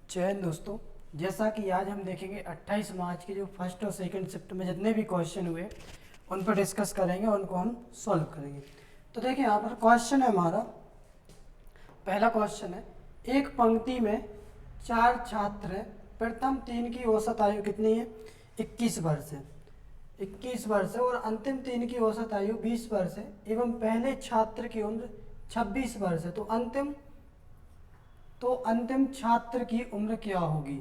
जय हिंद दोस्तों। जैसा कि आज हम देखेंगे 28 मार्च के जो फर्स्ट और सेकंड शिफ्ट में जितने भी क्वेश्चन हुए उन पर डिस्कस करेंगे, उनको हम सॉल्व करेंगे। तो देखिए यहाँ पर क्वेश्चन है हमारा, पहला क्वेश्चन है, एक पंक्ति में 4 छात्र हैं, प्रथम 3 की औसत आयु कितनी है? 21 वर्ष है। 21 वर्ष है और अंतिम 3 की औसत आयु 20 वर्ष है एवं पहले छात्र की उम्र 26 वर्ष है। तो अंतिम छात्र की उम्र क्या होगी?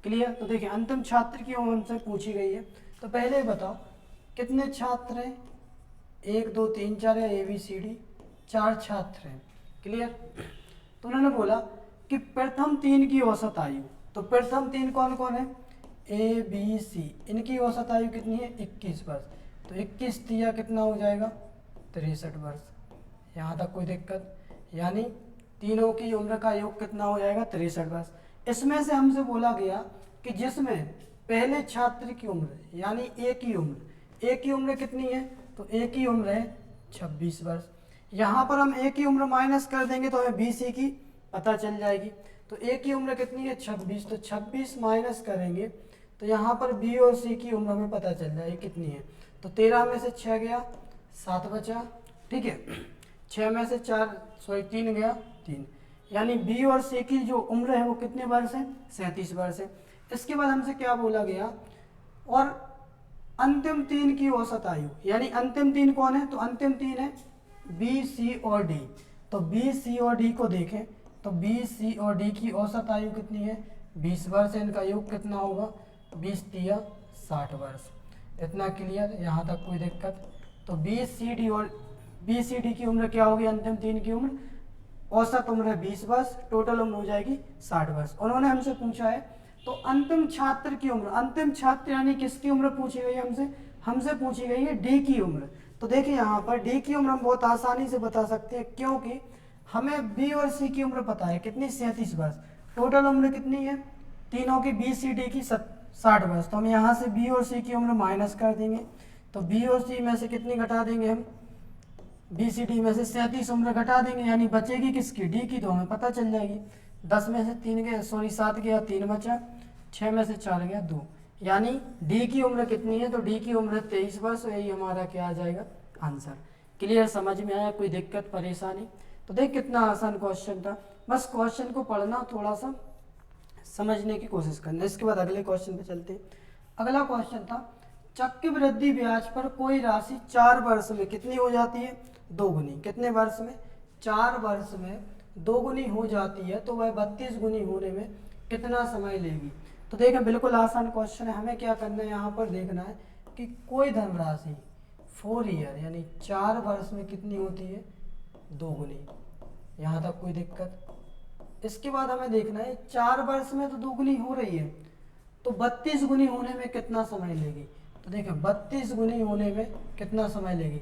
क्लियर। तो देखिए अंतिम छात्र की उम्र हमसे पूछी गई है। तो पहले बताओ कितने छात्र हैं? 1 2 3 4 या ABCD 4 छात्र हैं। क्लियर। तो उन्होंने बोला कि प्रथम 3 की औसत आयु, तो प्रथम 3 कौन कौन है? ABC, इनकी औसत आयु कितनी है? 21 वर्ष। तो 21 दिया कितना हो जाएगा? 63 वर्ष। यहाँ तक कोई दिक्कत? यानी तीनों की उम्र का योग कितना हो जाएगा? 63 वर्ष। इसमें से हमसे बोला गया कि जिसमें पहले छात्र की उम्र यानी ए की उम्र कितनी है? तो ए की उम्र है 26 वर्ष। यहाँ पर हम ए की उम्र माइनस कर देंगे तो हमें BC की पता चल जाएगी। तो ए की उम्र कितनी है? 26। तो 26 माइनस करेंगे तो यहाँ पर B और C की उम्र हमें पता चल जाएगी कितनी है। तो 13 में से 6 गया, 7 बचा। ठीक है, 6 में से 3 गया, 3। यानी B और C की जो उम्र है वो कितने वर्ष है? 37 वर्ष है। इसके बाद हमसे क्या बोला गया? और अंतिम 3 की औसत आयु, यानी अंतिम 3 कौन है? तो अंतिम 3 है B, C और D। तो B, C और D को देखें तो B, C और D की औसत आयु कितनी है? 20 वर्ष है। इनका योग कितना होगा? 20 दिया 60 वर्ष। इतना क्लियर? यहाँ तक कोई दिक्कत? तो B, C, D की उम्र क्या होगी? अंतिम 3 की उम्र, औसत उम्र है 20 वर्ष, टोटल उम्र हो जाएगी 60 वर्ष। उन्होंने हमसे पूछा है तो अंतिम छात्र की उम्र, अंतिम छात्र यानी किसकी उम्र पूछी गई है? हमसे पूछी गई है डी की उम्र। तो देखिए यहाँ पर डी की उम्र हम बहुत आसानी से बता सकते हैं, क्योंकि हमें बी और सी की उम्र पता है कितनी? 37 वर्ष। टोटल उम्र कितनी है तीनों की? बी सी डी की 60 वर्ष। तो हम यहाँ से बी और सी की उम्र माइनस कर देंगे। तो बी और सी में से कितनी घटा देंगे हम? BCD में से 37 उम्र घटा देंगे, यानी बचेगी किसकी? डी की। तो हमें पता चल जाएगी। 10 में से 3 गया, 7 गया, 3 बचा। 6 में से 4 गया, 2। यानी डी की उम्र कितनी है? तो डी की उम्र 23 वर्ष। यही हमारा क्या आ जाएगा? आंसर। क्लियर? समझ में आया? कोई दिक्कत परेशानी? तो देख कितना आसान क्वेश्चन था। बस क्वेश्चन को पढ़ना, थोड़ा सा समझने की कोशिश करना। इसके बाद अगले क्वेश्चन पे चलते हैं। अगला क्वेश्चन था, चक्रवृद्धि ब्याज पर कोई राशि 4 वर्ष में कितनी हो जाती है? 2 गुनी। कितने वर्ष में? 4 वर्ष में 2 गुनी हो जाती है। तो वह 32 गुनी होने में कितना समय लेगी? तो देखें बिल्कुल आसान क्वेश्चन है। हमें क्या करना है? यहाँ पर देखना है कि कोई धनराशि 4 ईयर यानी 4 वर्ष में कितनी होती है? 2 गुनी। यहाँ तक कोई दिक्कत? इसके बाद हमें देखना है 4 वर्ष में तो 2 गुनी हो रही है, तो 32 गुनी होने में कितना समय लेगी? तो देखें 32 गुनी होने में कितना समय लेगी?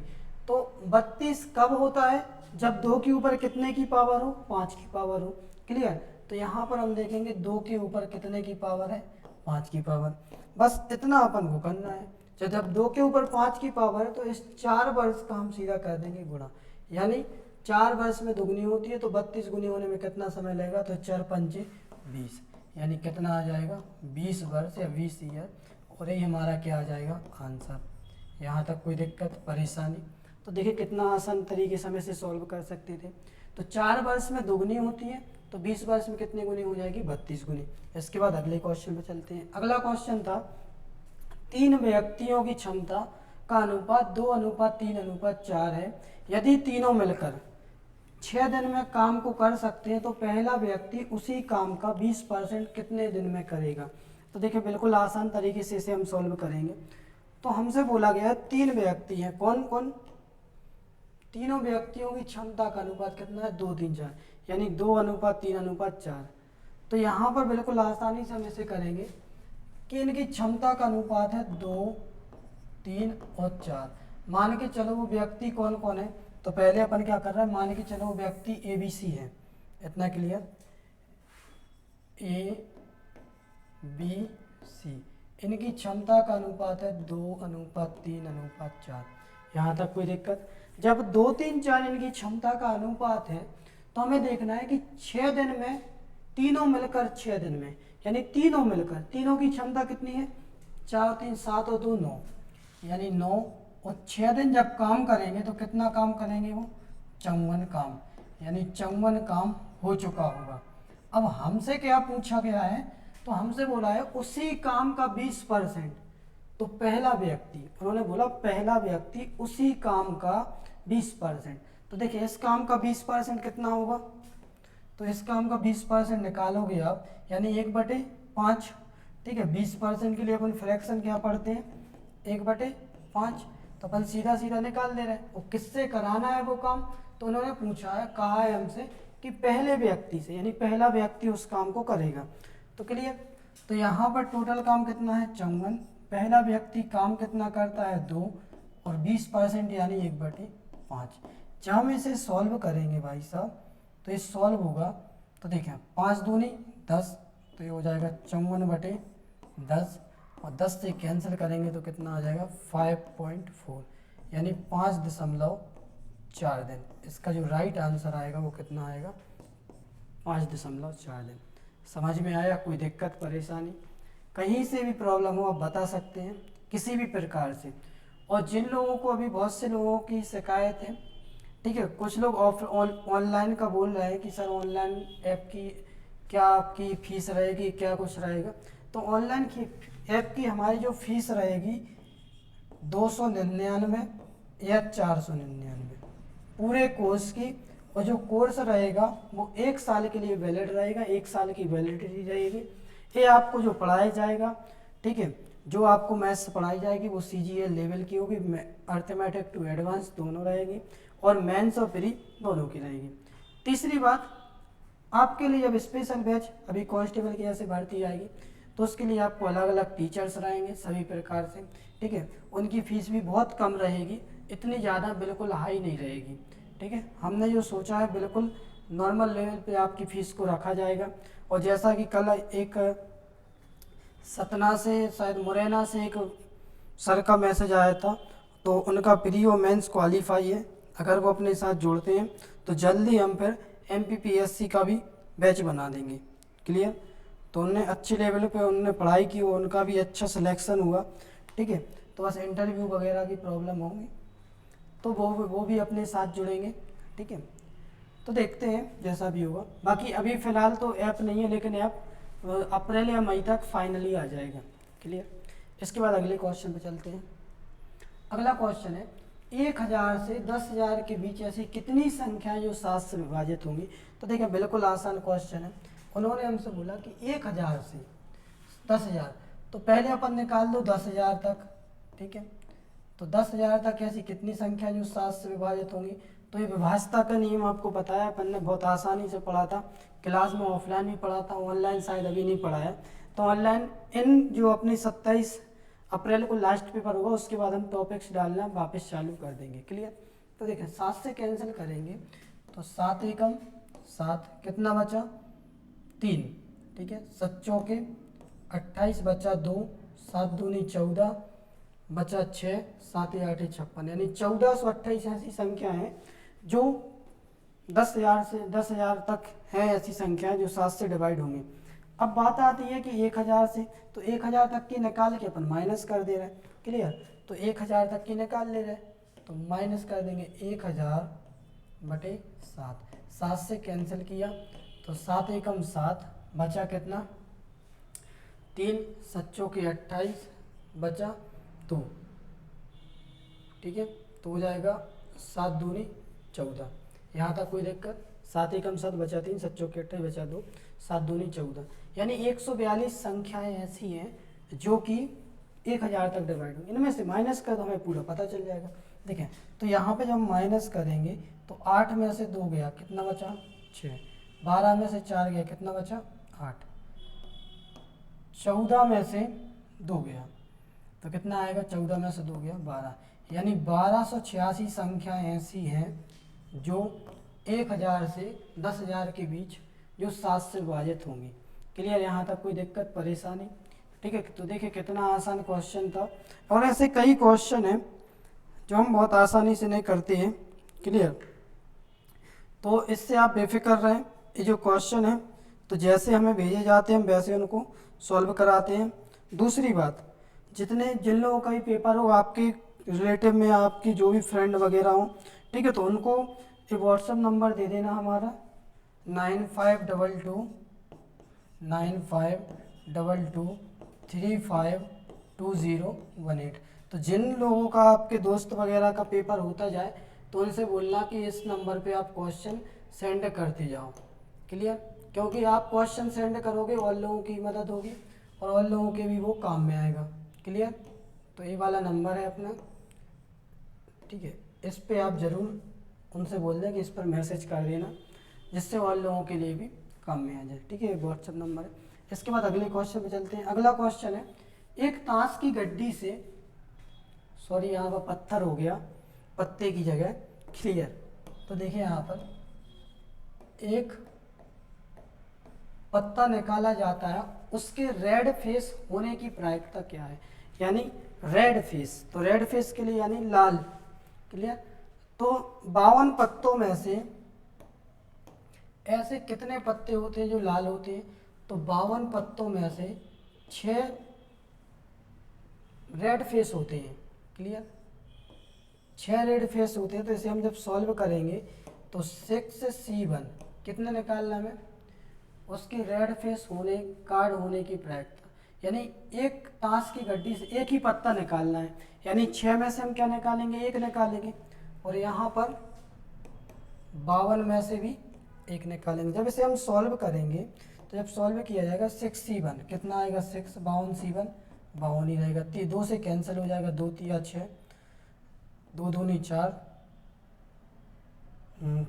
तो 32 कब होता है? जब 2 के ऊपर कितने की पावर हो? 5 की पावर हो। क्लियर? तो यहाँ पर हम देखेंगे 2 के ऊपर कितने की पावर है? 5 की पावर। बस इतना अपन को करना है। जब 2 के ऊपर 5 की पावर है तो इस 4 वर्ष का हम सीधा कर देंगे गुणा। यानी 4 वर्ष में दुगनी होती है, तो 32 गुनी होने में कितना समय लगेगा? तो 4 पंचे 20, यानी कितना आ जाएगा? 20 वर्ष या 20 ईयर। और ये हमारा क्या आ जाएगा? आंसर। यहाँ तक कोई दिक्कत परेशानी? तो देखिए कितना आसान तरीके से हम इसे सॉल्व कर सकते थे। तो 4 वर्ष में दुगनी होती है, तो 20 वर्ष में कितनी गुनी हो जाएगी? 32 गुनी। इसके बाद अगले क्वेश्चन पे चलते हैं। अगला क्वेश्चन था, 3 व्यक्तियों की क्षमता का अनुपात 2:3:4 है। यदि तीनों मिलकर 6 दिन में काम को कर सकते हैं तो पहला व्यक्ति उसी काम का 20% कितने दिन में करेगा? तो देखिए बिल्कुल आसान तरीके से इसे हम सॉल्व करेंगे। तो हमसे बोला गया है 3 व्यक्ति हैं। कौन कौन? तीनों व्यक्तियों की क्षमता का अनुपात कितना है? 2:3:4, यानी 2:3:4। तो यहाँ पर बिल्कुल आसानी से हम इसे करेंगे कि इनकी क्षमता का अनुपात है 2, 3 और 4। मान के चलो वो व्यक्ति कौन कौन है? तो पहले अपन क्या कर रहे हैं? मान के चलो वो व्यक्ति ABC है। इतना क्लियर? ABC, इनकी क्षमता का अनुपात है 2:3:4। यहाँ तक कोई दिक्कत? जब 2, 3, 4 इनकी क्षमता का अनुपात है तो हमें देखना है कि 6 दिन में, तीनों मिलकर 6 दिन में, यानी तीनों मिलकर, तीनों की क्षमता कितनी है, 4 3 7 और 2 9, यानी 9, और 6 दिन जब काम करेंगे तो कितना काम करेंगे वो, 54 काम, यानी 54 काम हो चुका होगा। अब हमसे क्या पूछा गया है, तो हमसे बोला है उसी काम का 20%, तो पहला व्यक्ति, उन्होंने बोला पहला व्यक्ति उसी काम का 20%, तो देखिए इस काम का 20% कितना होगा, तो इस काम का 20% निकालोगे आप, यानी 1/5, ठीक है। 20% के लिए अपन फ्रैक्शन क्या पढ़ते हैं, 1/5, तो अपन सीधा सीधा निकाल दे रहे हैं। और किससे कराना है वो काम, तो उन्होंने पूछा है, कहा है हमसे कि पहले व्यक्ति से, यानी पहला व्यक्ति उस काम को करेगा। तो क्लियर, तो यहाँ पर टोटल काम कितना है, 54, पहला व्यक्ति काम कितना करता है, 2, और 20% यानी 1/5। जब हम इसे सॉल्व करेंगे भाई साहब, तो ये सॉल्व होगा, तो देखें 5 दूनी 10, तो ये हो जाएगा 54/10, और 10 से कैंसिल करेंगे तो कितना आ जाएगा, 5.4, यानी 5.4 दिन। इसका जो राइट आंसर आएगा वो कितना आएगा, 5.4 दिन। समझ में आया, कोई दिक्कत परेशानी, कहीं से भी प्रॉब्लम हो आप बता सकते हैं, किसी भी प्रकार से। और जिन लोगों को, अभी बहुत से लोगों की शिकायत है, ठीक है, कुछ लोग ऑनलाइन का बोल रहे हैं कि सर ऑनलाइन ऐप की क्या आपकी फ़ीस रहेगी, क्या कुछ रहेगा, तो ऑनलाइन की ऐप की हमारी जो फीस रहेगी 299 या 499 पूरे कोर्स की, और जो कोर्स रहेगा वो 1 साल के लिए वैलिड रहेगा, 1 साल की वैलिडिटी रहेगी। ये आपको जो पढ़ाया जाएगा, ठीक है, जो आपको मैथ्स पढ़ाई जाएगी वो CGL लेवल की होगी, अर्थमेटिक टू एडवांस दोनों रहेगी, और मेंस और प्री दोनों की रहेगी। तीसरी बात, आपके लिए जब स्पेशल बैच अभी कांस्टेबल की जैसे भर्ती आएगी, तो उसके लिए आपको अलग अलग टीचर्स रहेंगे सभी प्रकार से, ठीक है। उनकी फ़ीस भी बहुत कम रहेगी, इतनी ज़्यादा बिल्कुल हाई नहीं रहेगी, ठीक है। हमने जो सोचा है बिल्कुल नॉर्मल लेवल पे आपकी फ़ीस को रखा जाएगा। और जैसा कि कल एक सतना से, शायद मुरैना से एक सर का मैसेज आया था, तो उनका प्री और मेंस क्वालिफाई है, अगर वो अपने साथ जोड़ते हैं तो जल्दी हम फिर MPPSC का भी बैच बना देंगे। क्लियर, तो उन्होंने अच्छे लेवल पे उन्होंने पढ़ाई की, उनका भी अच्छा सिलेक्शन हुआ, ठीक है। तो बस इंटरव्यू वगैरह की प्रॉब्लम होगी, तो वो भी अपने साथ जुड़ेंगे, ठीक है। तो देखते हैं जैसा भी होगा। बाकी अभी फ़िलहाल तो ऐप नहीं है, लेकिन ऐप अप्रैल या मई तक फाइनली आ जाएगा। क्लियर, इसके बाद अगले क्वेश्चन पे चलते हैं। अगला क्वेश्चन है, 1000 से 10,000 के बीच ऐसी कितनी संख्याएं जो 7 से विभाजित होंगी। तो देखिए बिल्कुल आसान क्वेश्चन है। उन्होंने हमसे बोला कि 1000 से 10,000, तो पहले अपन निकाल दो 10,000 तक, ठीक है। तो 10,000 तक ऐसी कितनी संख्या जो 7 से विभाजित होंगी। तो ये विभाज्यता का नियम आपको बताया अपन ने, बहुत आसानी से पढ़ा था, क्लास में ऑफलाइन भी पढ़ा था, ऑनलाइन शायद अभी नहीं पढ़ा है। तो ऑनलाइन इन जो अपनी 27 अप्रैल को लास्ट पेपर होगा, उसके बाद हम टॉपिक्स डालना वापस चालू कर देंगे। क्लियर, तो देखिए 7 से कैंसिल करेंगे तो 7 एकम 7, कितना बचा 3, ठीक है। 7 चौके 28 बचा 2, 7 दूनी 14 बचा 6, 7 8 56, यानी 1428 ऐसी संख्या है जो 10,000 से 10,000 तक है, ऐसी संख्या जो 7 से डिवाइड होंगी। अब बात आती है कि 1000 से, तो 1000 तक की निकाल के अपन माइनस कर दे रहे हैं। क्लियर, तो 1000 तक की निकाल ले रहे हैं, तो माइनस कर देंगे 1000/7, 7 से कैंसिल किया तो 7 एकम 7 बचा कितना 3, 7 चौके 28 बचा 2, ठीक है। तो हो जाएगा 7 दूनी 14, यहाँ तक कोई दिक्कत। 7 एकम 7 बचा 3, 7 चौके 28 बचा 2, 7 दूनी 14, यानी 142 संख्याएं ऐसी हैं जो कि 1000 तक डिवाइड होंगी। इनमें से माइनस कर तो हमें पूरा पता चल जाएगा। देखें तो यहाँ पे जब माइनस करेंगे तो 8 में से 2 गया, कितना बचा 6, 12 में से 4 गया, कितना बचा 8, 14 में से 2 गया तो कितना आएगा, 14 में से 2 गया 12, यानी 1286 संख्याएं ऐसी हैं जो 1000 से 10,000 के बीच जो 7 से विभाजित होंगी। क्लियर, यहाँ तक कोई दिक्कत परेशानी, ठीक है। तो देखिए कितना आसान क्वेश्चन था, और ऐसे कई क्वेश्चन हैं जो हम बहुत आसानी से नहीं करते हैं। क्लियर, तो इससे आप बेफिक्र रहें, ये जो क्वेश्चन है तो जैसे हमें भेजे जाते हैं हम वैसे उनको सॉल्व कराते हैं। दूसरी बात, जिन लोगों का भी पेपर हो आपके रिलेटिव में, आपकी जो भी फ्रेंड वगैरह हो, ठीक है, तो उनको एक व्हाट्सअप नंबर दे देना हमारा 9522352018। तो जिन लोगों का आपके दोस्त वगैरह का पेपर होता जाए तो उनसे बोलना कि इस नंबर पे आप क्वेश्चन सेंड करते जाओ। क्लियर? क्योंकि आप क्वेश्चन सेंड करोगे और लोगों की मदद होगी और और लोगों के भी वो काम में आएगा। क्लियर? तो ये वाला नंबर है अपना, ठीक है, इस पे आप ज़रूर उनसे बोल दें कि इस पर मैसेज कर देना, जिससे और लोगों के लिए भी काम में आ जाए। ठीक है, व्हाट्सएप नंबर है। इसके बाद अगले क्वेश्चन पे चलते हैं। अगला क्वेश्चन है, एक ताश की गड्डी से, सॉरी यहाँ पर पत्थर हो गया, पत्ते की जगह। क्लियर? तो देखिए यहाँ पर एक पत्ता निकाला जाता है, उसके रेड फेस होने की प्रायिकता क्या है? यानी रेड फेस, तो रेड फेस के लिए यानी लाल। क्लियर? तो 52 पत्तों में से ऐसे कितने पत्ते होते हैं जो लाल होते हैं? तो 52 पत्तों में से 6 रेड फेस होते हैं। क्लियर? 6 रेड फेस होते हैं। तो इसे हम जब सॉल्व करेंगे तो 6C1 कितने निकालना हमें? उसके रेड फेस होने, कार्ड होने की प्रायिकता, यानी एक ताश की गड्डी से एक ही पत्ता निकालना है, यानी 6 में से हम क्या निकालेंगे? एक निकालेंगे। और यहाँ पर 52 में से भी एक निकालेंगे। जब इसे हम सॉल्व करेंगे तो जब सॉल्व किया जाएगा 6C1 कितना आएगा? 6 52C1 52 ही रहेगा। 2 से कैंसिल हो जाएगा, 2 तिया 6, 2 दूनी 4,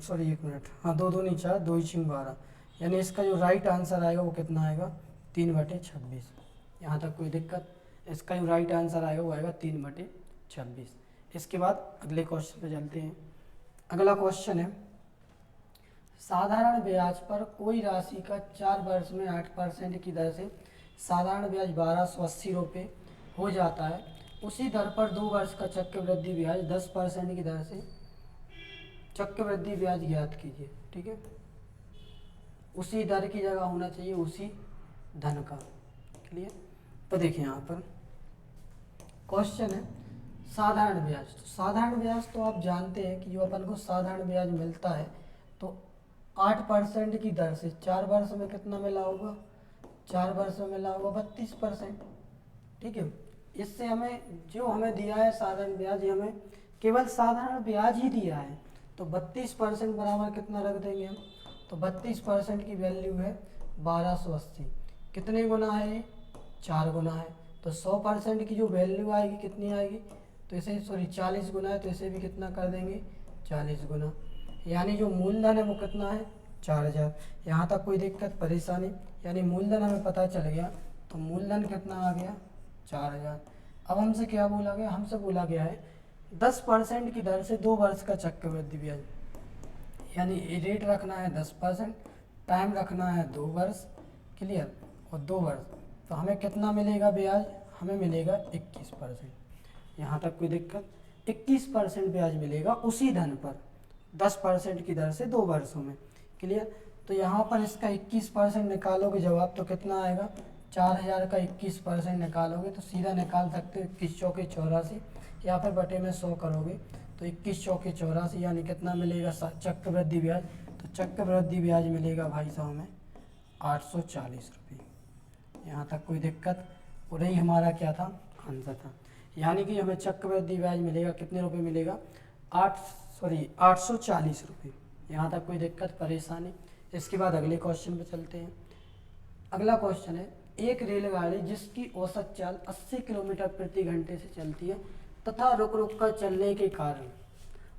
सॉरी 1 मिनट, हाँ 2 दूनी 4, 2 5 12, यानी इसका जो राइट आंसर आएगा वो कितना आएगा? 3/26। यहाँ तक कोई दिक्कत? इसका जो राइट आंसर आएगा वो आएगा 3/26। इसके बाद अगले क्वेश्चन पे चलते हैं। अगला क्वेश्चन है, साधारण ब्याज पर कोई राशि का 4 वर्ष में 8% की दर से साधारण ब्याज 1280 रुपये हो जाता है। उसी दर पर 2 वर्ष का चक्रवृद्धि ब्याज 10% की दर से चक्रवृद्धि ब्याज ज्ञात कीजिए। ठीक है, उसी दर की जगह होना चाहिए उसी धन का। क्लियर? तो देखिए यहाँ पर क्वेश्चन है साधारण ब्याज। तो साधारण ब्याज तो आप जानते हैं कि जो अपन को साधारण ब्याज मिलता है तो 8% की दर से 4 वर्ष में कितना मिला होगा? 4 वर्ष में मिला होगा 32%। ठीक है, इससे हमें जो हमें दिया है साधारण ब्याज, ये हमें केवल साधारण ब्याज ही दिया है। तो 32% बराबर कितना रख देंगे हम? तो 32% की वैल्यू है 1280। कितने गुना है ये? 4 गुना है। तो 100% की जो वैल्यू आएगी कितनी आएगी? तो इसे सॉरी 40 गुना है, तो इसे भी कितना कर देंगे? 40 गुना। यानी जो मूलधन है वो कितना है? 4000। यहाँ तक कोई दिक्कत परेशानी? यानी मूलधन हमें पता चल गया। तो मूलधन कितना आ गया? 4000। अब हमसे क्या बोला गया? हमसे बोला गया है 10% की दर से 2 वर्ष का चक्रवृद्धि ब्याज, यानी रेट रखना है 10%, टाइम रखना है 2 वर्ष। क्लियर? और 2 वर्ष, तो हमें कितना मिलेगा ब्याज? हमें मिलेगा 21%। यहाँ तक कोई दिक्कत? 21% ब्याज मिलेगा उसी धन पर 10% की दर से 2 वर्षों में। क्लियर? तो यहाँ पर इसका 21% निकालोगे जवाब तो कितना आएगा? 4000 का 21% निकालोगे तो सीधा निकाल सकते हो 21 चौके 84, या फिर बटे में 100 करोगे तो 21 चौके 84, यानी कितना मिलेगा चक्रवृद्धि ब्याज? तो चक्रवृद्धि ब्याज मिलेगा भाई साहब हमें 840 रुपये। यहाँ तक कोई दिक्कत? और यही हमारा क्या था? आंसर था। यानी कि हमें चक्रवृद्धि ब्याज मिलेगा कितने रुपये मिलेगा? 840 रुपये। यहाँ तक कोई दिक्कत परेशानी? इसके बाद अगले क्वेश्चन पे चलते हैं। अगला क्वेश्चन है, एक रेलगाड़ी जिसकी औसत चाल 80 किलोमीटर प्रति घंटे से चलती है तथा रुक रुक कर चलने के कारण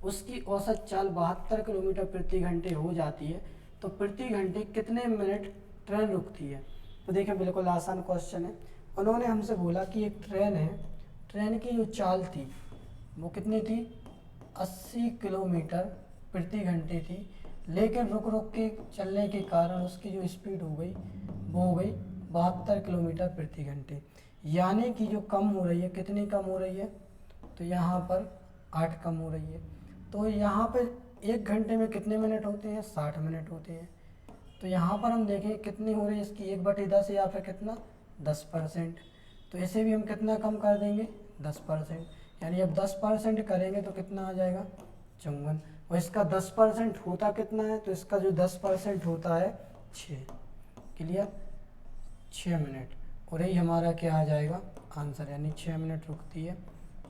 उसकी औसत चाल 72 किलोमीटर प्रति घंटे हो जाती है, तो प्रति घंटे कितने मिनट ट्रेन रुकती है? तो देखिए बिल्कुल आसान क्वेश्चन है। उन्होंने हमसे बोला कि एक ट्रेन है, ट्रेन की जो चाल थी वो कितनी थी? 80 किलोमीटर प्रति घंटे थी, लेकिन रुक रुक के चलने के कारण उसकी जो स्पीड हो गई वो हो गई 72 किलोमीटर प्रति घंटे। यानी कि जो कम हो रही है, कितनी कम हो रही है? तो यहाँ पर 8 कम हो रही है। तो यहाँ पर 1 घंटे में कितने मिनट होते हैं? 60 मिनट होते हैं। तो यहाँ पर हम देखें कितनी हो रही है इसकी 1/10 या फिर कितना 10%। तो इसे भी हम कितना कम कर देंगे 10%, यानी अब 10% करेंगे तो कितना आ जाएगा 54। और इसका 10% होता कितना है, तो इसका जो 10% होता है 6। Clear, 6 minute. और यही हमारा क्या आ जाएगा आंसर, यानी 6 मिनट रुकती है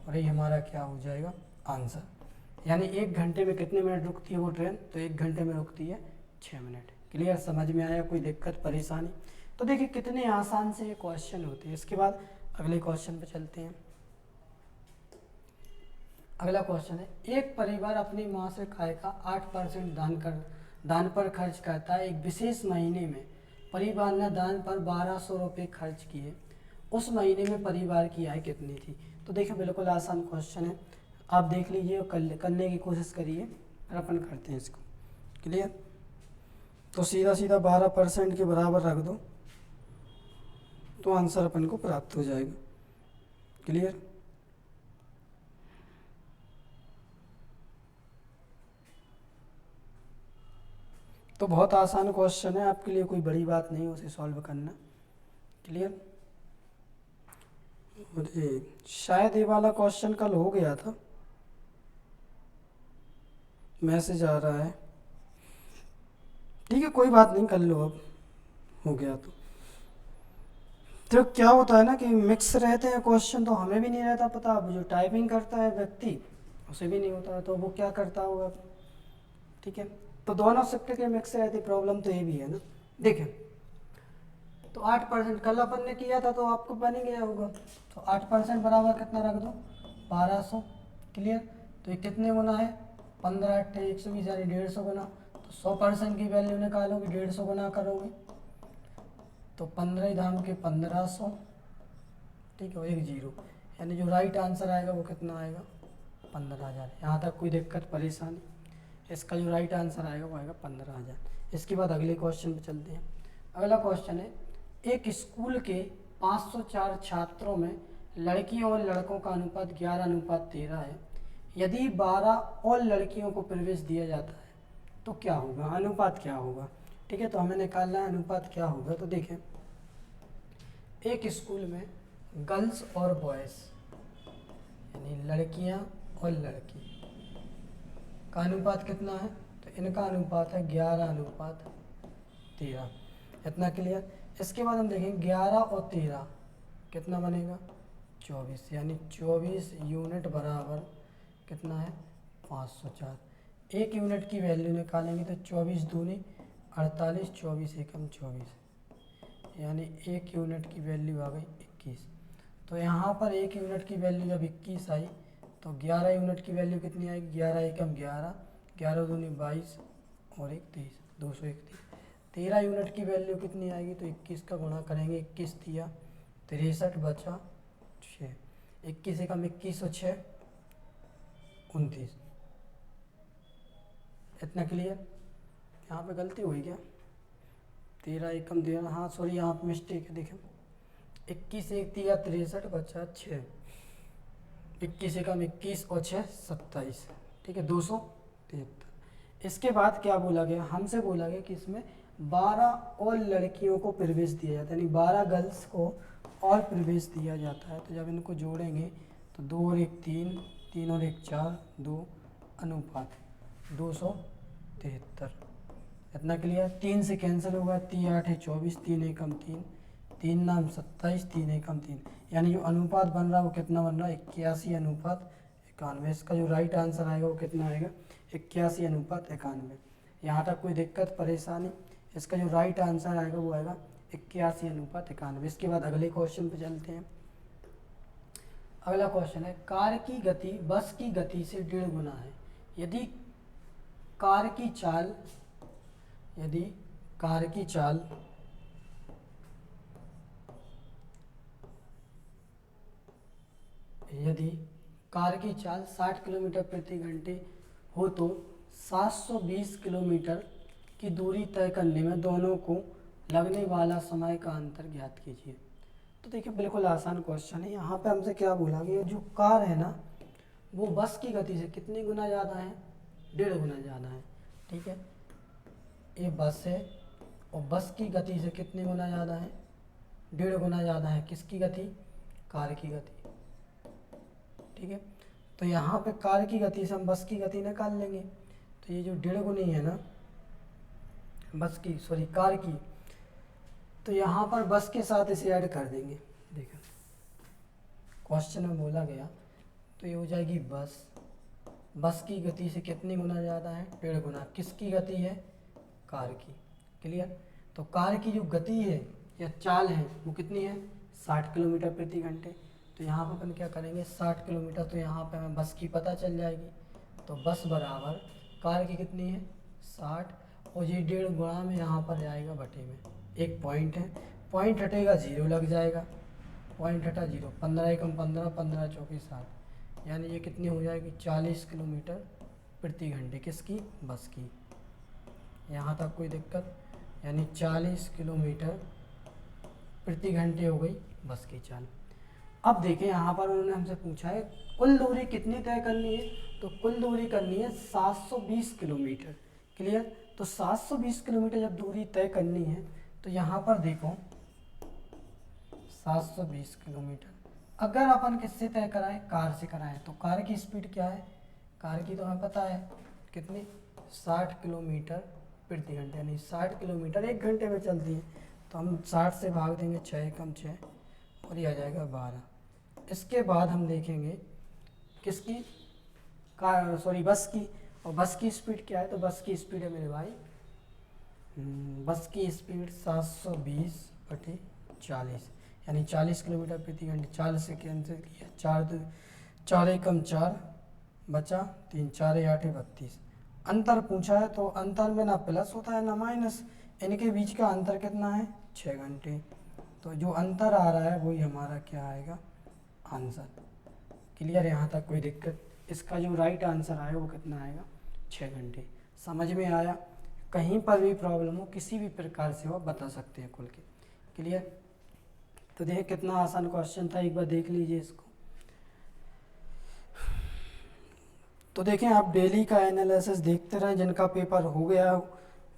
और यही हमारा क्या हो जाएगा आंसर। यानी 1 घंटे में कितने मिनट रुकती है वो ट्रेन, तो 1 घंटे में रुकती है 6 मिनट। क्लियर, समझ में आया, कोई दिक्कत परेशानी? तो देखिए कितने आसान से ये क्वेश्चन होते हैं। इसके बाद अगले क्वेश्चन पे चलते हैं। अगला क्वेश्चन है, एक परिवार अपनी मासिक आय का 8% दान पर खर्च करता है। एक विशेष महीने में परिवार ने दान पर 1200 रुपये खर्च किए। उस महीने में परिवार की आय कितनी थी? तो देखिए बिल्कुल आसान क्वेश्चन है, आप देख लीजिए और करने की कोशिश करिए, फिर अपन करते हैं इसको। क्लियर, तो सीधा सीधा 12% के बराबर रख दो तो आंसर अपन को प्राप्त हो जाएगा। क्लियर, तो बहुत आसान क्वेश्चन है, आपके लिए कोई बड़ी बात नहीं उसे सॉल्व करना। क्लियर, और शायद ये वाला क्वेश्चन कल हो गया था, मैसेज आ रहा है। ठीक है, कोई बात नहीं, कर लो, अब हो गया तो क्या होता है ना कि मिक्स रहते हैं क्वेश्चन, तो हमें भी नहीं रहता पता, अब जो टाइपिंग करता है व्यक्ति उसे भी नहीं होता है, तो वो क्या करता होगा। ठीक है, तो दोनों शिफ्ट के मिक्स रहती, प्रॉब्लम तो ये भी है ना। देखें, तो 8% कल अपन ने किया था तो आपको बन ही गया होगा। तो 8% बराबर कितना रख दो 1200। क्लियर, तो ये कितने गुना है 15 × 120 यानी 150 गुना। तो 100% की वैल्यू निकालोगे 150 गुना करोगे तो 15 धाम के 1500। ठीक है, और 1 0, यानी जो राइट आंसर आएगा वो कितना आएगा 15,000। यहाँ तक कोई दिक्कत परेशानी? इसका जो राइट आंसर आएगा वो आएगा 15,000। इसके बाद अगले क्वेश्चन पे चलते हैं। अगला क्वेश्चन है, एक स्कूल के 504 छात्रों में लड़कियों और लड़कों का अनुपात 11:13 है। यदि 12 और लड़कियों को प्रवेश दिया जाता है तो क्या होगा, अनुपात क्या होगा? ठीक है, तो हमें निकालना है अनुपात क्या होगा। तो देखें, एक स्कूल में गर्ल्स और बॉयज़ यानी लड़कियां और लड़की का अनुपात कितना है, तो इनका अनुपात है 11:13। इतना क्लियर। इसके बाद हम देखेंगे 11 और 13 कितना बनेगा 24, यानी 24 यूनिट बराबर कितना है 504। एक यूनिट की वैल्यू निकालेंगे तो 24 दूनी 48, 24 एकम 24, यानी एक यूनिट की वैल्यू आ गई 21। तो यहाँ पर एक यूनिट की वैल्यू जब 21 आई तो 11 यूनिट की वैल्यू कितनी आएगी 11 एकम 11, 11 दूनी 22 और 1 23, 231। 13 यूनिट की वैल्यू कितनी आएगी, तो 21 का गुणा करेंगे, 21 दिया 63 बचा 6, 21 एकम 21 और 6 29। इतना क्लियर? यहाँ पे गलती हुई क्या, 13 एकम 13, हाँ सॉरी यहाँ पे मिस्टेक है। देखें 21 एक दिया 63 बचा 6, 21 एकम 21 और 6 27। ठीक है, 273। इसके बाद क्या बोला गया, हमसे बोला गया कि इसमें 12 और लड़कियों को प्रवेश दिया जाता है, यानी 12 गर्ल्स को और प्रवेश दिया जाता है। तो जब इनको जोड़ेंगे तो 2 और 1 3, 3 और 1 4, 2 अनुपात 273। इतना क्लियर? 3 से कैंसिल होगा, 3 8 है 24, 3 एकम 3, 3 नाम 27, 3 एकम 3, यानी जो अनुपात बन रहा है वो कितना बन रहा है 81:91। इसका जो राइट आंसर आएगा वो कितना आएगा 81:91। यहाँ तक कोई दिक्कत परेशानी? इसका जो राइट आंसर आएगा वो आएगा 81:91। इसके बाद अगले क्वेश्चन पे चलते हैं। अगला क्वेश्चन है, कार की गति बस की गति से 1.5 गुना है। यदि कार की चाल यदि कार की चाल यदि कार की चाल 60 किलोमीटर प्रति घंटे हो तो 720 किलोमीटर की दूरी तय करने में दोनों को लगने वाला समय का अंतर ज्ञात कीजिए। तो देखिए बिल्कुल आसान क्वेश्चन है। यहाँ पे हमसे क्या बोला कि जो कार है ना वो बस की गति से कितनी गुना ज़्यादा है, 1.5 गुना ज़्यादा है। ठीक है, ये बस है और बस की गति से कितने गुना ज़्यादा है, 1.5 गुना ज़्यादा है। किसकी गति, कार की गति, ठीक है। तो यहाँ पे कार की गति से हम बस की गति निकाल लेंगे, तो ये जो 1.5 गुनी है ना बस की, सॉरी कार की, तो यहाँ पर बस के साथ इसे ऐड कर देंगे। देखो क्वेश्चन में बोला गया, तो ये हो जाएगी बस की गति से कितनी गुना ज़्यादा है, 1.5 गुना। किसकी गति है, कार की। क्लियर। तो कार की जो गति है या चाल है वो कितनी है, 60 किलोमीटर प्रति घंटे। तो यहाँ पर अपन क्या करेंगे, 60 किलोमीटर, तो यहाँ पे हमें बस की पता चल जाएगी। तो बस बराबर कार की कितनी है, 60, और ये 1.5 गुणा में यहाँ पर जाएगा बटे में। एक पॉइंट है, पॉइंट हटेगा 0 लग जाएगा, पॉइंट हटा 0, 15 एकम 15, 15 चौकी 60, यानी ये कितनी हो जाएगी, 40 किलोमीटर प्रति घंटे। किसकी, बस की। यहाँ तक कोई दिक्कत, यानी 40 किलोमीटर प्रति घंटे हो गई बस की चाल। अब देखें यहाँ पर उन्होंने हमसे पूछा है कुल दूरी कितनी तय करनी है, तो कुल दूरी करनी है 720 किलोमीटर। क्लियर। तो 720 किलोमीटर जब दूरी तय करनी है तो यहाँ पर देखो 720 किलोमीटर अगर अपन किससे तय कराएं, कार से कराएं, तो कार की स्पीड क्या है, कार की तो हमें पता है कितनी, 60 किलोमीटर प्रति घंटे, यानी 60 किलोमीटर 1 घंटे में चलती है। तो हम 60 से भाग देंगे, 6 एकम 6, और ये आ जाएगा 12। इसके बाद हम देखेंगे किसकी, कार, सॉरी बस की। और बस की स्पीड क्या है, तो बस की स्पीड है मेरे भाई, बस की स्पीड 720/40, यानी 40 किलोमीटर प्रति घंटे। 4 से कैंसिल किया, 4 एकम 4 बचा 3, 4 8 32। अंतर पूछा है तो अंतर में ना प्लस होता है ना माइनस, इनके बीच का अंतर कितना है, 6 घंटे। तो जो अंतर आ रहा है वही हमारा क्या आएगा, आंसर। क्लियर। यहाँ तक कोई दिक्कत, इसका जो राइट आंसर आया वो कितना आएगा, 6 घंटे। समझ में आया। कहीं पर भी प्रॉब्लम हो किसी भी प्रकार से हो बता सकते हैं खुल के। क्लियर। तो देखिए कितना आसान क्वेश्चन था, एक बार देख लीजिए इसको। तो देखें आप डेली का एनालिसिस देखते रहें, जिनका पेपर हो गया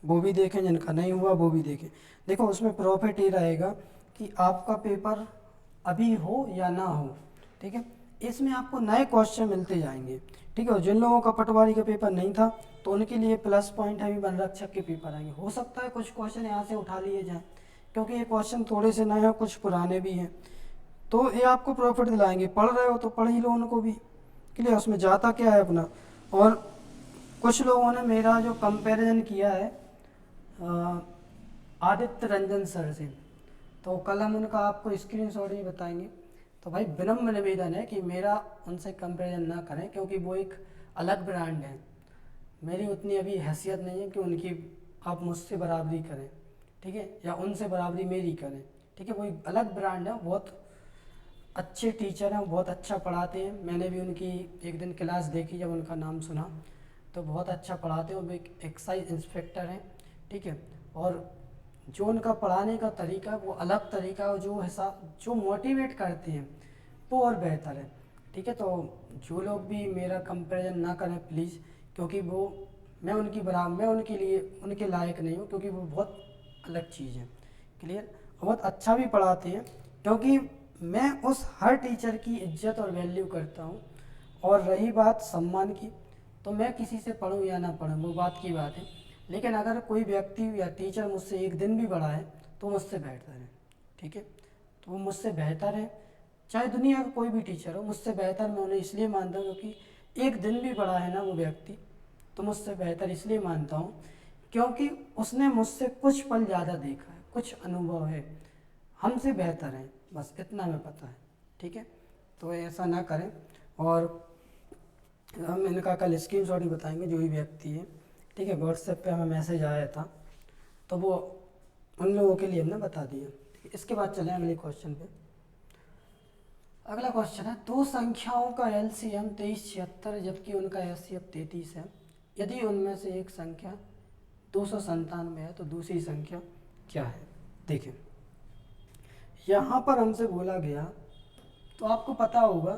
वो भी देखें, जिनका नहीं हुआ वो भी देखें। देखो उसमें प्रॉफिट ये रहेगा कि आपका पेपर अभी हो या ना हो, ठीक है, इसमें आपको नए क्वेश्चन मिलते जाएंगे, ठीक है। और जिन लोगों का पटवारी का पेपर नहीं था तो उनके लिए प्लस पॉइंट है, अभी वन रक्षक के पेपर आएंगे, हो सकता है कुछ क्वेश्चन यहाँ से उठा लिए जाएँ, क्योंकि ये क्वेश्चन थोड़े से नए हैं, कुछ पुराने भी हैं, तो ये आपको प्रॉफिट दिलाएंगे। पढ़ रहे हो तो पढ़ ही लो उनको भी। क्लियर। उसमें जाता क्या है अपना। और कुछ लोगों ने मेरा जो कंपैरिजन किया है आदित्य रंजन सर से, तो कल हम उनका आपको स्क्रीनशॉट ही बताएंगे। तो भाई विनम्र निवेदन है कि मेरा उनसे कंपैरिजन ना करें, क्योंकि वो एक अलग ब्रांड है, मेरी उतनी अभी हैसियत नहीं है कि उनकी आप मुझसे बराबरी करें, ठीक है, या उनसे बराबरी मेरी करें, ठीक है। वो एक अलग ब्रांड है, बहुत अच्छे टीचर हैं, बहुत अच्छा पढ़ाते हैं। मैंने भी उनकी एक दिन क्लास देखी, जब उनका नाम सुना तो बहुत अच्छा पढ़ाते हैं। वो एक एक्साइज इंस्पेक्टर हैं, ठीक है। और जो उनका पढ़ाने का तरीका है वो अलग तरीका है, और जो हिसाब जो मोटिवेट करते हैं वो और बेहतर है, ठीक है। तो जो लोग भी मेरा कंपैरिजन ना करें प्लीज़, क्योंकि वो मैं उनके लिए उनके लायक नहीं हूँ, क्योंकि वो बहुत अलग चीज़ है। क्लियर। बहुत अच्छा भी पढ़ाते हैं, क्योंकि मैं उस हर टीचर की इज्जत और वैल्यू करता हूँ। और रही बात सम्मान की, तो मैं किसी से पढ़ूँ या ना पढ़ूँ वो बात की बात है, लेकिन अगर कोई व्यक्ति या टीचर मुझसे एक दिन भी बड़ा है तो मुझसे बेहतर है, ठीक है। तो वो मुझसे बेहतर है, चाहे दुनिया का कोई भी टीचर हो, मुझसे बेहतर मैं उन्हें इसलिए मानता हूँ क्योंकि एक दिन भी बड़ा है ना वो व्यक्ति, तो मुझसे बेहतर इसलिए मानता हूँ क्योंकि उसने मुझसे कुछ पल ज़्यादा देखा है, कुछ अनुभव है, हमसे बेहतर है, बस इतना हमें पता है, ठीक है। तो ऐसा ना करें। और हम इनका कल स्क्रीनशॉट ही बताएंगे, जो भी व्यक्ति है, ठीक है। व्हाट्सएप पे हमें मैसेज आया था, तो वो उन लोगों के लिए हमने बता दिया, ठीक है। इसके बाद चलें अगले क्वेश्चन पे। अगला क्वेश्चन है, दो संख्याओं का एलसीएम 2376 जबकि उनका एचसीएफ 33 है। यदि उनमें से एक संख्या 297 है तो दूसरी संख्या क्या है। देखें यहाँ पर हमसे बोला गया, तो आपको पता होगा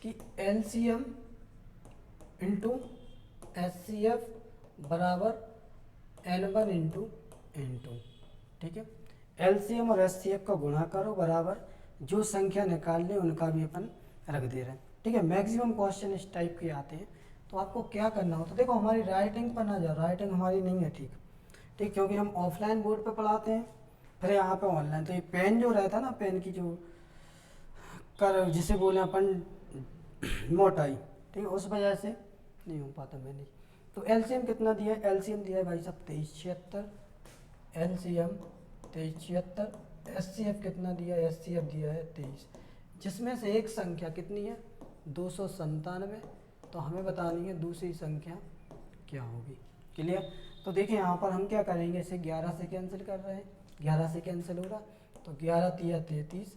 कि एलसीएम इंटू एचसीएफ बराबर N1 इंटू N2, ठीक है। एलसीएम और एचसीएफ का गुणा करो बराबर जो संख्या निकाल ले उनका भी अपन रख दे रहे हैं, ठीक है। मैक्सिमम क्वेश्चन इस टाइप के आते हैं, तो आपको क्या करना होता है, देखो हमारी राइटिंग पर ना जाओ, राइटिंग हमारी नहीं है ठीक, ठीक, क्योंकि हम ऑफलाइन बोर्ड पे पढ़ाते हैं, फिर यहाँ पे ऑनलाइन, तो ये पेन जो रहता है ना, पेन की जो कर जिसे बोले अपन मोटाई, ठीक है, उस वजह से नहीं हो पाता मैंने। तो एलसीएम कितना दिया है, एलसीएम दिया है भाई साहब 2376, एलसीएम 2376, एचसीएफ कितना दिया है, एचसीएफ दिया है 23, जिसमें से एक संख्या कितनी है 297, तो हमें बतानी है दूसरी संख्या क्या होगी। क्लियर। तो देखिए यहाँ पर हम क्या करेंगे, इसे 11 से कैंसिल कर रहे हैं, 11 से कैंसिल हो रहा, तो 11 तिया 33,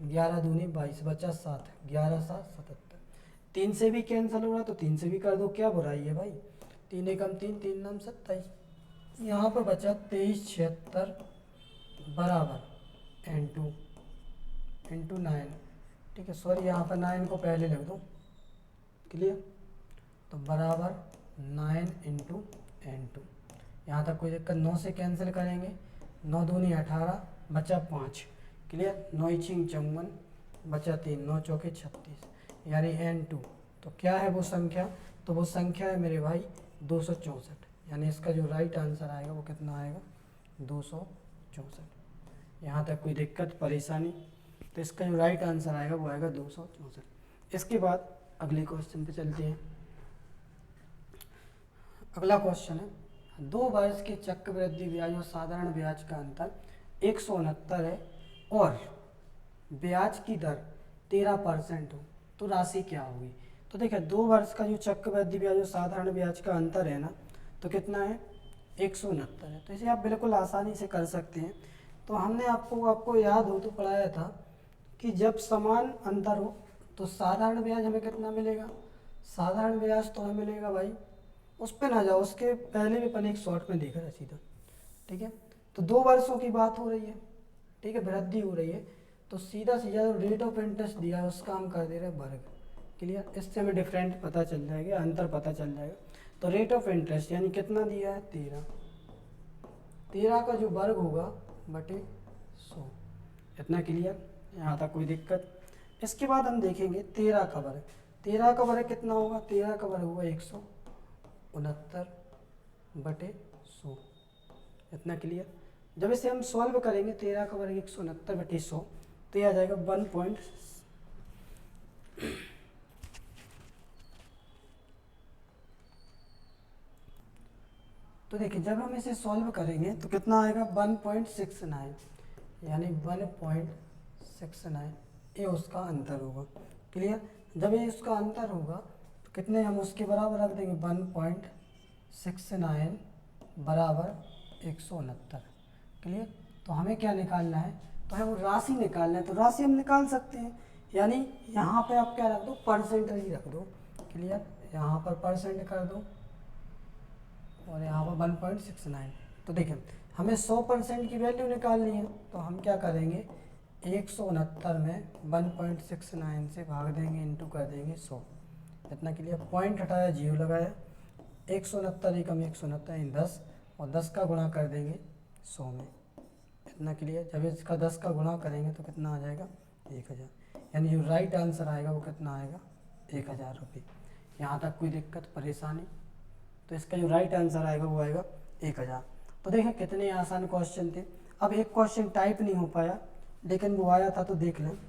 11 दूनी 22, बचा 7, 11 7 77, 3 से भी कैंसिल हो रहा, तो 3 से भी कर दो, क्या बुराई है भाई, 3 एकम 3, 3 नम 27, यहाँ पर बचा 2376 बराबर N2 इंटू 9, ठीक है, सॉरी यहाँ पर 9 को पहले लिख दो। क्लियर। तो बराबर 9 इंटू N2, यहाँ तक कोई दिक्कत, 9 से कैंसिल करेंगे, 9 दूनी 18, बचा 5। क्लियर। 9 इचिंग 54, बचा 3, 9 चौके 36, यानी N2। तो क्या है वो संख्या, तो वो संख्या है मेरे भाई 264, यानी इसका जो राइट आंसर आएगा वो कितना आएगा 264। यहाँ तक कोई दिक्कत परेशानी, तो इसका जो राइट आंसर आएगा वो आएगा 264। इसके बाद अगले क्वेश्चन पे चलते हैं। अगला क्वेश्चन है 2 वर्ष के चक्रवृद्धि ब्याज और साधारण ब्याज का अंतर 169 है और ब्याज की दर 13% हो, तो राशि क्या होगी। तो देखिए 2 वर्ष का जो चक्रवृद्धि ब्याज और साधारण ब्याज का अंतर है ना, तो कितना है 169 है, तो इसे आप बिल्कुल आसानी से कर सकते हैं। तो हमने आपको याद हो तो पढ़ाया था कि जब समान अंतर हो तो साधारण ब्याज हमें कितना मिलेगा, साधारण ब्याज तो हमें मिलेगा भाई, उस पर ना जाओ, उसके पहले भी अपन एक शॉर्ट में देखा था सीधा, ठीक है। तो 2 वर्षों की बात हो रही है, ठीक है, वृद्धि हो रही है, तो सीधा जो रेट ऑफ इंटरेस्ट दिया है उसका हम कर दे रहे हैं वर्ग। क्लियर। इससे हमें डिफरेंट पता चल जाएगा, अंतर पता चल जाएगा। तो रेट ऑफ इंटरेस्ट यानी कितना दिया है 13, 13 का जो वर्ग होगा बटे 100, इतना। क्लियर। यहाँ तक कोई दिक्कत। इसके बाद हम देखेंगे 13 का वर्ग, 13 का वर्ग कितना होगा, 13 का वर्ग होगा 169 बटे 100, इतना। क्लियर। जब इसे हम सॉल्व करेंगे 13 का वर्ग 169 बटे 100, तो यह आ जाएगा 1 तो देखिए जब हम इसे सॉल्व करेंगे तो कितना आएगा 1.69, यानी 1.69 ये उसका अंतर होगा। क्लियर। जब ये उसका अंतर होगा तो कितने हम उसके बराबर रख देंगे 1.69 बराबर 169। क्लियर। तो हमें क्या निकालना है, तो हमें वो राशि निकालना है, तो राशि हम निकाल सकते हैं, यानी यहाँ पे आप क्या रख दो, परसेंट ही रख दो। क्लियर। यहाँ पर परसेंट कर दो और यहाँ पर 1.69। तो देखिए हमें 100% की वैल्यू निकालनी है, तो हम क्या करेंगे 169 में 1.69 से भाग देंगे, इंटू कर देंगे 100, इतना। क्लियर। पॉइंट हटाया, जीरो लगाया, 169 एकम 169 10, और 10 का गुणा कर देंगे 100 में, इतना। क्लियर। जब इसका 10 का गुणा करेंगे तो कितना आ जाएगा 1000, यानी जो राइट आंसर आएगा वो कितना आएगा 1000 रुपये। यहाँ तक कोई दिक्कत परेशानी, तो इसका जो राइट आंसर आएगा वो आएगा 1000। तो देखें कितने आसान क्वेश्चन थे। अब एक क्वेश्चन टाइप नहीं हो पाया लेकिन वो आया था, तो देख लें। अभी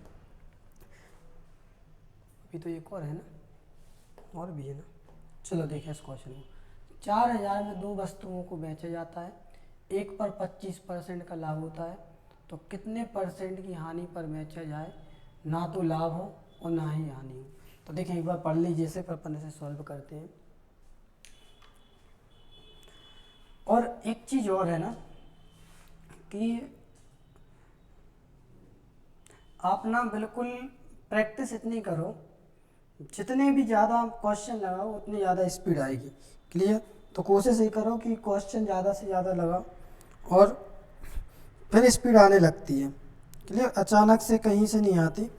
तो एक और है ना, और भी है ना, चलो देखें इस क्वेश्चन को। 4000 में 2 वस्तुओं को बेचा जाता है, एक पर 25% का लाभ होता है, तो कितने परसेंट की हानि पर बेचा जाए, ना तो लाभ हो और ना ही हानि हो। तो देखें एक बार पढ़ लीजिए इसे, फिर अपन इसे सॉल्व करते हैं। और एक चीज़ और है ना कि आप ना बिल्कुल प्रैक्टिस इतनी करो, जितने भी ज़्यादा क्वेश्चन लगाओ उतनी ज़्यादा स्पीड आएगी। क्लियर। तो कोशिश ये करो कि क्वेश्चन ज़्यादा से ज़्यादा लगाओ और फिर स्पीड आने लगती है। क्लियर। अचानक से कहीं से नहीं आती,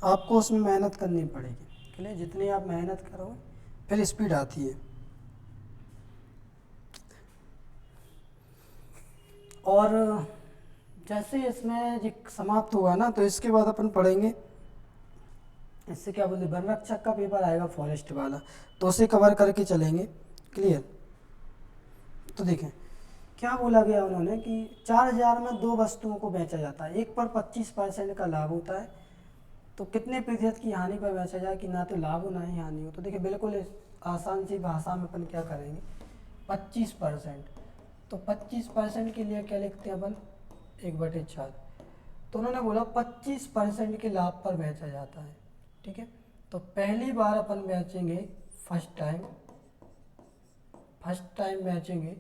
आपको उसमें मेहनत करनी पड़ेगी। क्लियर। जितनी आप मेहनत करो फिर स्पीड आती है। और जैसे इसमें ये समाप्त हुआ ना, तो इसके बाद अपन पढ़ेंगे, इससे क्या बोलते, वन रक्षक का पेपर आएगा फॉरेस्ट वाला, तो उसे कवर करके चलेंगे। क्लियर। तो देखें क्या बोला गया उन्होंने कि 4000 में 2 वस्तुओं को बेचा जाता है, एक पर 25% का लाभ होता है, तो कितने प्रतिशत की हानि पर बेचा जाए कि ना तो लाभ हो ना ही हानि हो। तो देखिए बिल्कुल आसान सी भाषा में अपन क्या करेंगे, 25%। तो 25% के लिए क्या लिखते हैं अपन, 1/4। तो उन्होंने बोला 25% के लाभ पर बेचा जाता है। ठीक है, तो पहली बार अपन बेचेंगे, फर्स्ट टाइम बेचेंगे,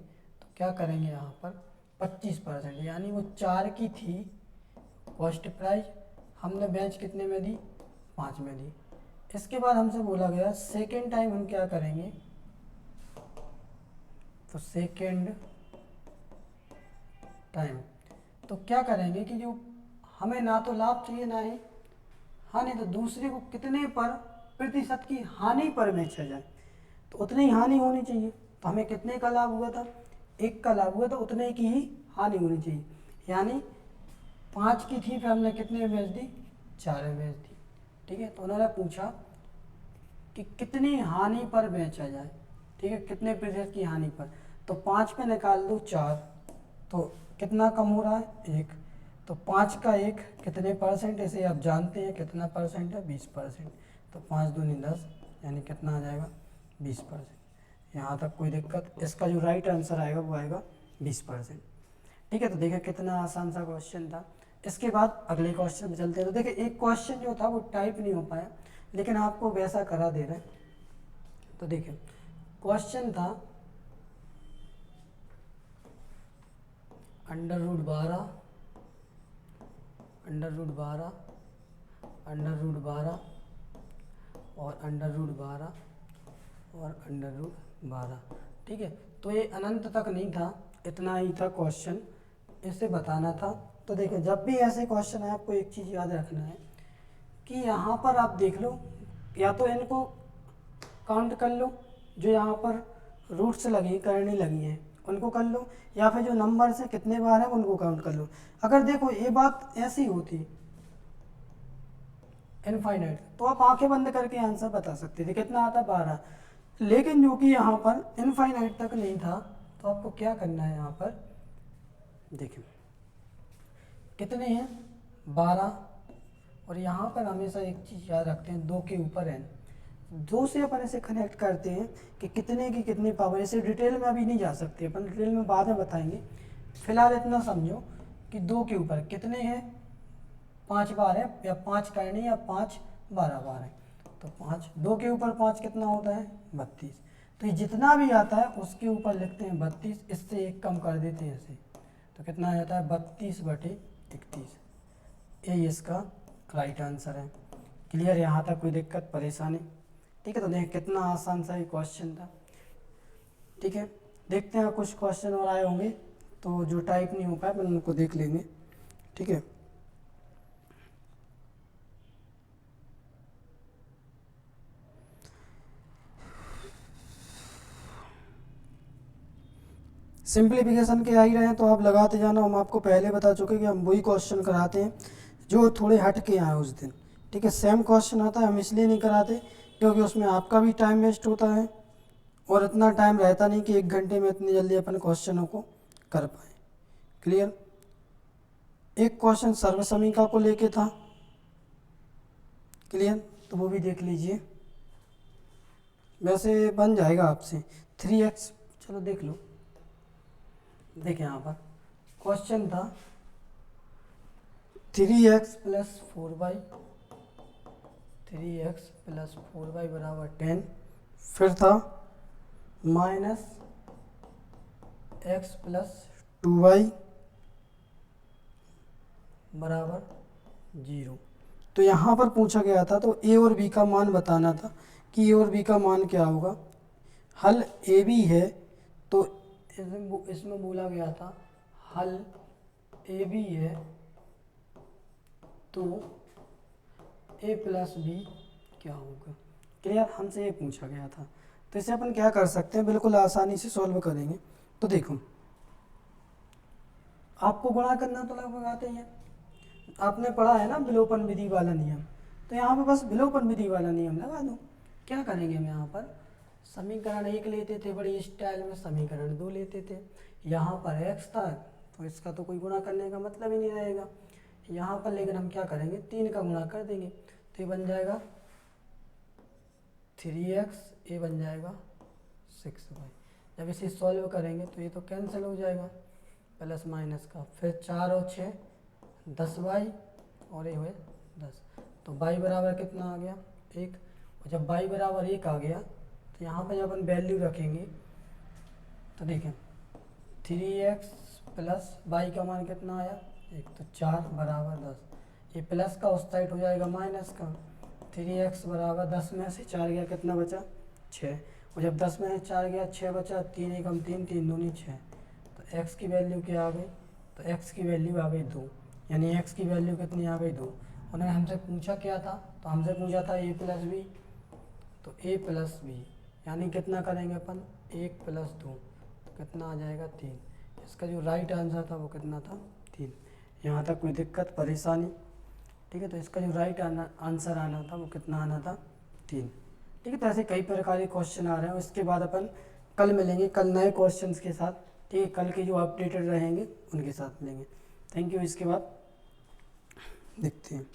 तो क्या करेंगे यहाँ पर 25%, यानी वो 4 की थी कॉस्ट प्राइस, हमने बेच कितने में दी, 5 में दी। इसके बाद हमसे बोला गया सेकेंड टाइम हम क्या करेंगे, तो सेकेंड टाइम तो क्या करेंगे कि जो हमें ना तो लाभ चाहिए ना ही हानि, तो दूसरे को कितने पर प्रतिशत की हानि पर बेचा जाए, तो उतनी ही हानि होनी चाहिए। तो हमें कितने का लाभ हुआ था, 1 का लाभ हुआ, तो उतने की ही हानि होनी चाहिए, यानी 5 की थी, फिर हमने कितने में बेच दी, 4 में बेच दी। ठीक है, तो उन्होंने पूछा कि कितनी हानि पर बेचा जाए, ठीक है, कितने प्रतिशत की हानि पर, तो 5 पे निकाल दो 4, तो कितना कम हो रहा है, 1, तो 5 का 1 कितने परसेंट, इसे आप जानते हैं कितना परसेंट है, 20%। तो 5 दूनी 10, यानी कितना आ जाएगा, 20%। यहाँ तक कोई दिक्कत, इसका जो राइट आंसर आएगा वो आएगा 20%। ठीक है, तो देखिए कितना आसान सा क्वेश्चन था। इसके बाद अगले क्वेश्चन में चलते हैं। तो देखिए एक क्वेश्चन जो था वो टाइप नहीं हो पाया, लेकिन आपको वैसा करा दे रहे हैं। तो देखिए क्वेश्चन था अंडर रूट 12 और अंडर रूट 12। ठीक है, तो ये अनंत तक नहीं था, इतना ही था क्वेश्चन, इसे बताना था। तो देखो जब भी ऐसे क्वेश्चन है आपको एक चीज़ याद रखना है कि यहाँ पर आप देख लो, या तो इनको काउंट कर लो, जो यहाँ पर रूट्स लगी करनी लगी हैं उनको कर लो, या फिर जो नंबर से कितने बार हैं उनको काउंट कर लो। अगर देखो ये बात ऐसी होती इनफाइनाइट, तो आप आंखें बंद करके आंसर बता सकते थे, कितना आता 12। लेकिन जो कि यहाँ पर इनफाइनाइट तक नहीं था, तो आपको क्या करना है, यहाँ पर देखिए कितने हैं 12, और यहाँ पर हमेशा एक चीज़ याद रखते हैं, 2 के ऊपर n, 2 से अपन ऐसे कनेक्ट करते हैं कि कितने की कितनी पावर। ऐसे डिटेल में अभी नहीं जा सकते अपन, डिटेल में बाद में बताएंगे। फिलहाल इतना समझो कि 2 के ऊपर कितने हैं, 5 बार है, या 5 करनी, या 5 12 बार है, तो 5, 2 के ऊपर 5 कितना होता है, 32। तो ये जितना भी आता है उसके ऊपर लिखते हैं 32, इससे 1 कम कर देते हैं इसे, तो कितना आ जाता है 32/31। यही इसका राइट आंसर है। क्लियर, यहाँ तक कोई दिक्कत परेशानी। ठीक है, तो देखें कितना आसान सा ये क्वेश्चन था। ठीक है, देखते हैं कुछ क्वेश्चन और आए होंगे, तो जो टाइप नहीं हो पाए अपन उनको देख लेंगे। ठीक है, सिंप्लीफिकेशन के आ ही रहे हैं तो आप लगाते जाना। हम आपको पहले बता चुके कि हम वही क्वेश्चन कराते हैं जो थोड़े हट के आए उस दिन। ठीक है, सेम क्वेश्चन आता है, हम इसलिए नहीं कराते क्योंकि उसमें आपका भी टाइम वेस्ट होता है और इतना टाइम रहता नहीं कि 1 घंटे में इतनी जल्दी अपन क्वेश्चनों को कर पाए। क्लियर। एक क्वेश्चन सर्वसमीका को लेके था। क्लियर, तो वो भी देख लीजिए, वैसे बन जाएगा आपसे 3x। चलो देख लो, देखिए यहाँ पर क्वेश्चन था 3x + 4y बराबर 10, फिर था -x + 2y बराबर 0। तो यहाँ पर पूछा गया था, तो a और b का मान बताना था कि a और b का मान क्या होगा। हल a b है, तो इसमें बोला गया था हल ए बी है, तो a + b क्या होगा। क्लियर, हमसे ये पूछा गया था, तो इसे अपन क्या कर सकते हैं, बिल्कुल आसानी से सॉल्व करेंगे। तो देखो आपको गुणा करना तो लगभग आते ही है, आपने पढ़ा है ना विलोपन विधि वाला नियम, तो यहाँ पे बस विलोपन विधि वाला नियम लगा दो। क्या करेंगे हम यहाँ पर समीकरण 1 लेते थे बड़ी स्टाइल में, समीकरण 2 लेते थे, यहाँ पर x था तो इसका तो कोई गुणा करने का मतलब ही नहीं रहेगा यहाँ पर, लेकिन हम क्या करेंगे 3 का गुणा कर देंगे तो ये बन जाएगा 3x, ये बन जाएगा 6y। जब इसे सॉल्व करेंगे तो ये तो कैंसिल हो जाएगा प्लस माइनस का, फिर 4 और 6 10y और ये हुए 10, तो y बराबर कितना आ गया 1। और जब y बराबर 1 आ गया तो यहाँ पर जब अपन वैल्यू रखेंगे तो देखें 3x प्लस y का मान कितना आया 1, तो 4 बराबर 10, ये प्लस का उस साइड हो जाएगा माइनस का, 3x बराबर 10 में से 4 गया कितना बचा 6, और जब 10 में से 4 गया 6 बचा, 3 एकम 3, 3 दूनी 6, तो x की वैल्यू क्या आ गई, तो x की वैल्यू आ गई 2, यानी x की वैल्यू कितनी आ गई 2। उन्होंने हमसे पूछा क्या था, तो हमसे पूछा था a प्लस बी, तो a प्लस बी यानी कितना करेंगे अपन 1 प्लस 2, तो कितना आ जाएगा 3। इसका जो राइट आंसर था वो कितना था 3। यहाँ तक कोई दिक्कत परेशानी, ठीक है, तो इसका जो राइट आंसर आना था वो कितना आना था 3। ठीक है, तो ऐसे कई प्रकार के क्वेश्चन आ रहे हैं। उसके बाद अपन कल मिलेंगे, कल नए क्वेश्चंस के साथ, ठीक है, कल के जो अपडेटेड रहेंगे उनके साथ मिलेंगे। Thank you. इसके बाद देखते हैं।